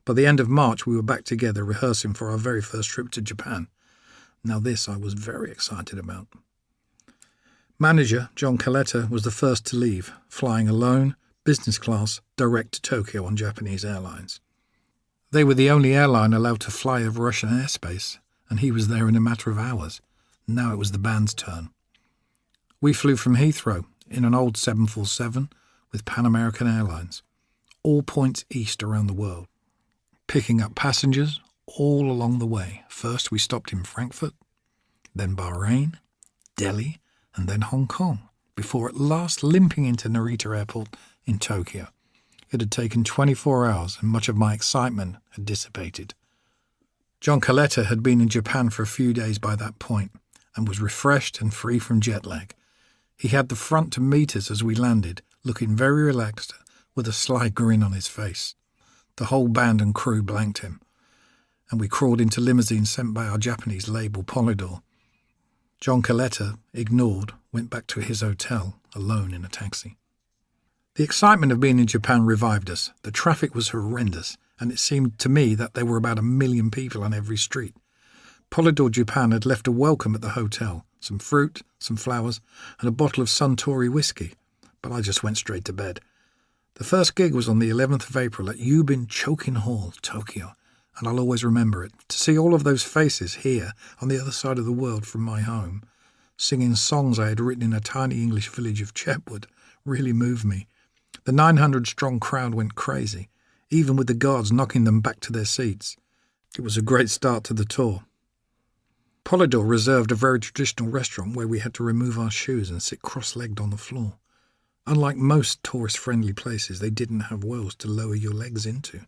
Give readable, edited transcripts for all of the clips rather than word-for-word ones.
By the end of March, we were back together rehearsing for our very first trip to Japan. Now this I was very excited about. Manager John Coletta was the first to leave, flying alone, business class, direct to Tokyo on Japanese Airlines. They were the only airline allowed to fly over Russian airspace, and he was there in a matter of hours. Now it was the band's turn. We flew from Heathrow in an old 747 with Pan American Airlines, all points east around the world, picking up passengers all along the way. First we stopped in Frankfurt, then Bahrain, Delhi, and then Hong Kong, before at last limping into Narita Airport in Tokyo. It had taken 24 hours and much of my excitement had dissipated. John Coletta had been in Japan for a few days by that point and was refreshed and free from jet lag. He had the front to meet us as we landed, looking very relaxed with a sly grin on his face. The whole band and crew blanked him, and we crawled into limousines sent by our Japanese label Polydor. John Coletta, ignored, went back to his hotel, alone in a taxi. The excitement of being in Japan revived us. The traffic was horrendous, and it seemed to me that there were about 1 million people on every street. Polydor Japan had left a welcome at the hotel, some fruit, some flowers, and a bottle of Suntory whiskey, but I just went straight to bed. The first gig was on the 11th of April at Yubin Chokin Hall, Tokyo, and I'll always remember it. To see all of those faces here on the other side of the world from my home, singing songs I had written in a tiny English village of Chetwood, really moved me. The 900-strong crowd went crazy, even with the guards knocking them back to their seats. It was a great start to the tour. Polydor reserved a very traditional restaurant where we had to remove our shoes and sit cross-legged on the floor. Unlike most tourist-friendly places, they didn't have wells to lower your legs into.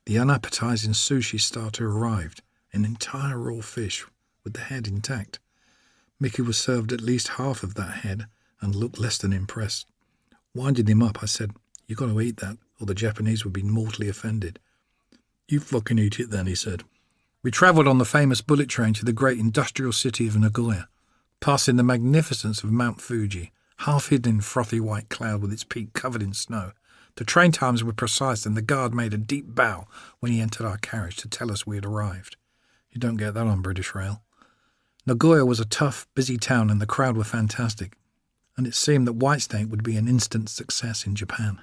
The unappetizing sushi starter arrived, an entire raw fish with the head intact. Mickey was served at least half of that head and looked less than impressed. Winding him up, I said, "You got to eat that, or the Japanese would be mortally offended." "You fucking eat it then," he said. We travelled on the famous bullet train to the great industrial city of Nagoya, passing the magnificence of Mount Fuji, half hidden in frothy white cloud with its peak covered in snow. The train times were precise, and the guard made a deep bow when he entered our carriage to tell us we had arrived. You don't get that on British Rail. Nagoya was a tough, busy town, and the crowd were fantastic, and it seemed that Whitesnake would be an instant success in Japan.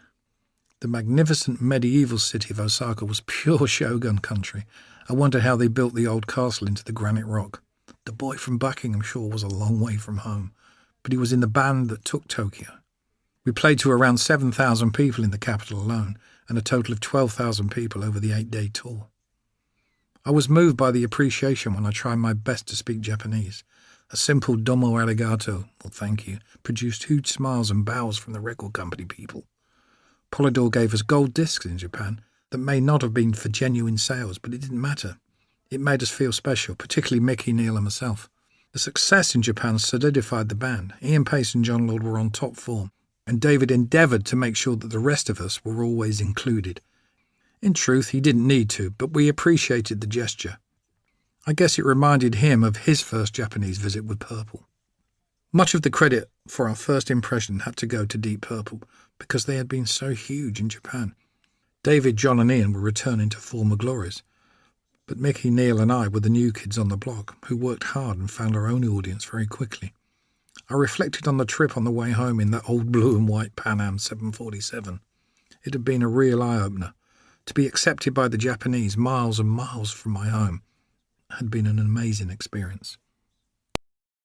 The magnificent medieval city of Osaka was pure shogun country. I wondered how they built the old castle into the granite rock. The boy from Buckinghamshire was a long way from home, but he was in the band that took Tokyo. We played to around 7,000 people in the capital alone, and a total of 12,000 people over the 8-day tour. I was moved by the appreciation when I tried my best to speak Japanese. A simple domo arigato, or thank you, produced huge smiles and bows from the record company people. Polydor gave us gold discs in Japan that may not have been for genuine sales, but it didn't matter. It made us feel special, particularly Mickey, Neil and myself. The success in Japan solidified the band. Ian Pace and John Lord were on top form, and David endeavoured to make sure that the rest of us were always included. In truth, he didn't need to, but we appreciated the gesture. I guess it reminded him of his first Japanese visit with Purple. Much of the credit for our first impression had to go to Deep Purple, because they had been so huge in Japan. David, John and Ian were returning to former glories, but Mickey, Neil and I were the new kids on the block who worked hard and found our own audience very quickly. I reflected on the trip on the way home in that old blue and white Pan Am 747. It had been a real eye-opener. To be accepted by the Japanese miles and miles from my home had been an amazing experience.